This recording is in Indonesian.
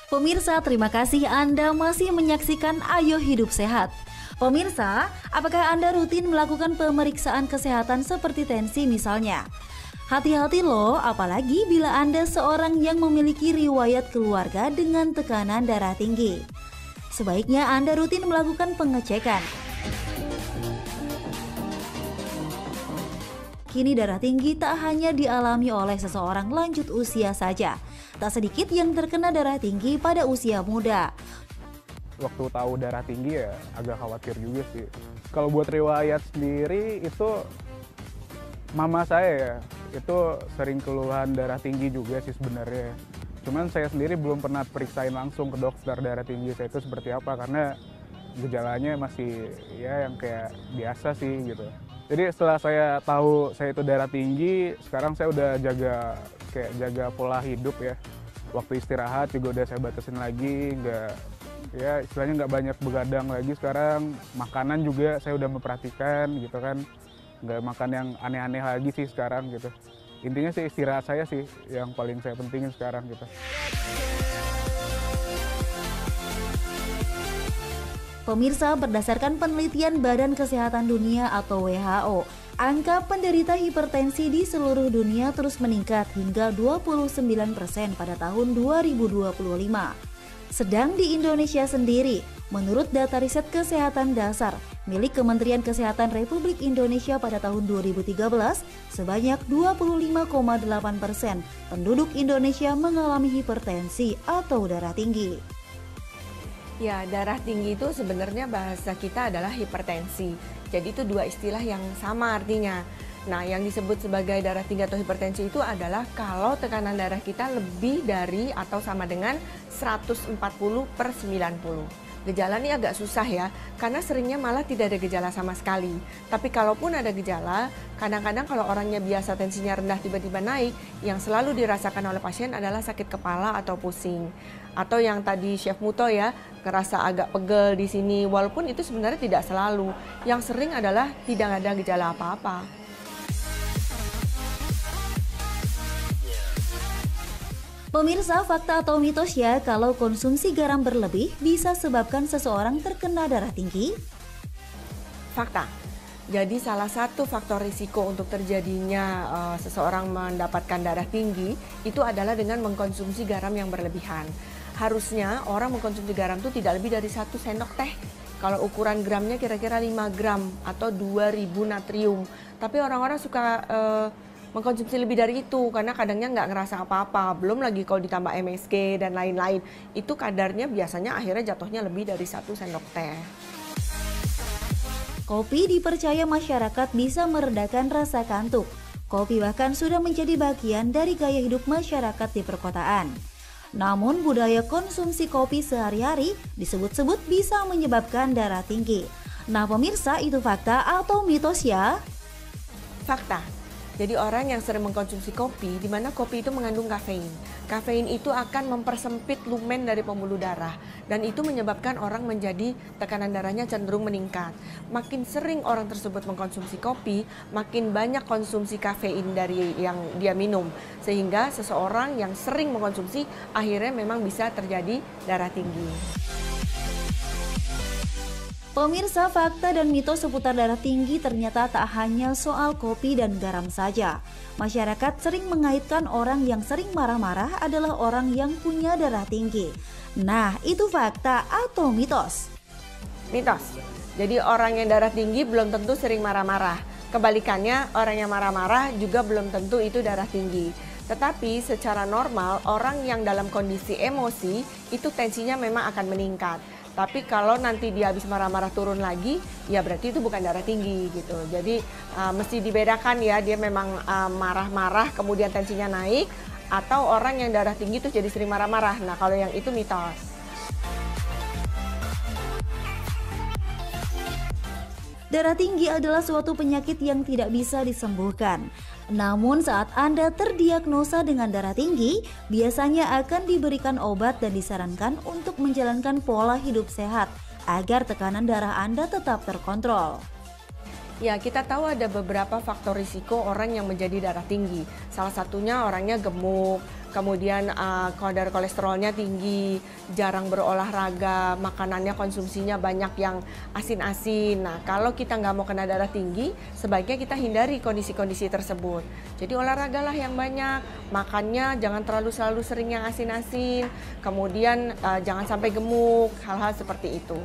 Pemirsa, terima kasih Anda masih menyaksikan Ayo Hidup Sehat. Pemirsa, apakah Anda rutin melakukan pemeriksaan kesehatan seperti tensi misalnya? Hati-hati loh, apalagi bila Anda seorang yang memiliki riwayat keluarga dengan tekanan darah tinggi. Sebaiknya Anda rutin melakukan pengecekan. Kini darah tinggi tak hanya dialami oleh seseorang lanjut usia saja. Tak sedikit yang terkena darah tinggi pada usia muda. Waktu tahu darah tinggi ya agak khawatir juga sih. Kalau buat riwayat sendiri itu mama saya ya, itu sering keluhan darah tinggi juga sih sebenarnya. Cuman saya sendiri belum pernah periksain langsung ke dokter darah tinggi saya itu seperti apa, karena gejalanya masih ya yang kayak biasa sih gitu. Jadi setelah saya tahu saya itu darah tinggi, sekarang saya udah jaga pola hidup ya. Waktu istirahat juga udah saya batasin lagi, istilahnya nggak banyak begadang lagi sekarang. Makanan juga saya udah memperhatikan gitu kan, nggak makan yang aneh-aneh lagi sih sekarang gitu. Intinya sih istirahat saya sih yang paling saya pentingin sekarang gitu. Pemirsa, berdasarkan penelitian Badan Kesehatan Dunia atau WHO, angka penderita hipertensi di seluruh dunia terus meningkat hingga 29% pada tahun 2025. Sedang di Indonesia sendiri, menurut data riset kesehatan dasar milik Kementerian Kesehatan Republik Indonesia pada tahun 2013, sebanyak 25,8% penduduk Indonesia mengalami hipertensi atau darah tinggi. Ya, darah tinggi itu sebenarnya bahasa kita adalah hipertensi. Jadi itu dua istilah yang sama artinya. Nah, yang disebut sebagai darah tinggi atau hipertensi itu adalah kalau tekanan darah kita lebih dari atau sama dengan 140/90. Gejala ini agak susah ya, karena seringnya malah tidak ada gejala sama sekali. Tapi kalaupun ada gejala, kadang-kadang kalau orangnya biasa tensinya rendah tiba-tiba naik, yang selalu dirasakan oleh pasien adalah sakit kepala atau pusing. Atau yang tadi Chef Muto ya, ngerasa agak pegel di sini, walaupun itu sebenarnya tidak selalu. Yang sering adalah tidak ada gejala apa-apa. Pemirsa, fakta atau mitos ya kalau konsumsi garam berlebih bisa sebabkan seseorang terkena darah tinggi? Fakta. Jadi salah satu faktor risiko untuk terjadinya seseorang mendapatkan darah tinggi itu adalah dengan mengkonsumsi garam yang berlebihan. Harusnya orang mengkonsumsi garam itu tidak lebih dari 1 sendok teh. Kalau ukuran gramnya kira-kira 5 gram atau 2000 natrium. Tapi orang-orang suka mengkonsumsi lebih dari itu karena kadangnya nggak ngerasa apa-apa. Belum lagi kalau ditambah MSG dan lain-lain. Itu kadarnya biasanya akhirnya jatuhnya lebih dari 1 sendok teh. Kopi dipercaya masyarakat bisa meredakan rasa kantuk. Kopi bahkan sudah menjadi bagian dari gaya hidup masyarakat di perkotaan. Namun budaya konsumsi kopi sehari-hari disebut-sebut bisa menyebabkan darah tinggi. Nah pemirsa, itu fakta atau mitos ya? Fakta. Jadi orang yang sering mengkonsumsi kopi, di mana kopi itu mengandung kafein. Kafein itu akan mempersempit lumen dari pembuluh darah. Dan itu menyebabkan orang menjadi tekanan darahnya cenderung meningkat. Makin sering orang tersebut mengkonsumsi kopi, makin banyak konsumsi kafein dari yang dia minum. Sehingga seseorang yang sering mengkonsumsi, akhirnya memang bisa terjadi darah tinggi. Pemirsa, fakta dan mitos seputar darah tinggi ternyata tak hanya soal kopi dan garam saja. Masyarakat sering mengaitkan orang yang sering marah-marah adalah orang yang punya darah tinggi. Nah, itu fakta atau mitos? Mitos. Jadi orang yang darah tinggi belum tentu sering marah-marah. Kebalikannya, orang yang marah-marah juga belum tentu itu darah tinggi. Tetapi secara normal, orang yang dalam kondisi emosi itu tensinya memang akan meningkat. Tapi kalau nanti dia habis marah-marah turun lagi, ya berarti itu bukan darah tinggi gitu. Jadi mesti dibedakan ya, dia memang marah-marah kemudian tensinya naik, atau orang yang darah tinggi itu jadi sering marah-marah. Nah kalau yang itu mitos. Darah tinggi adalah suatu penyakit yang tidak bisa disembuhkan. Namun saat Anda terdiagnosa dengan darah tinggi, biasanya akan diberikan obat dan disarankan untuk menjalankan pola hidup sehat agar tekanan darah Anda tetap terkontrol. Ya, kita tahu ada beberapa faktor risiko orang yang menjadi darah tinggi. Salah satunya orangnya gemuk, kemudian kadar kolesterolnya tinggi, jarang berolahraga, makanannya konsumsinya banyak yang asin-asin. Nah, kalau kita nggak mau kena darah tinggi, sebaiknya kita hindari kondisi-kondisi tersebut. Jadi olahragalah yang banyak, makannya jangan selalu sering yang asin-asin, kemudian jangan sampai gemuk, hal-hal seperti itu.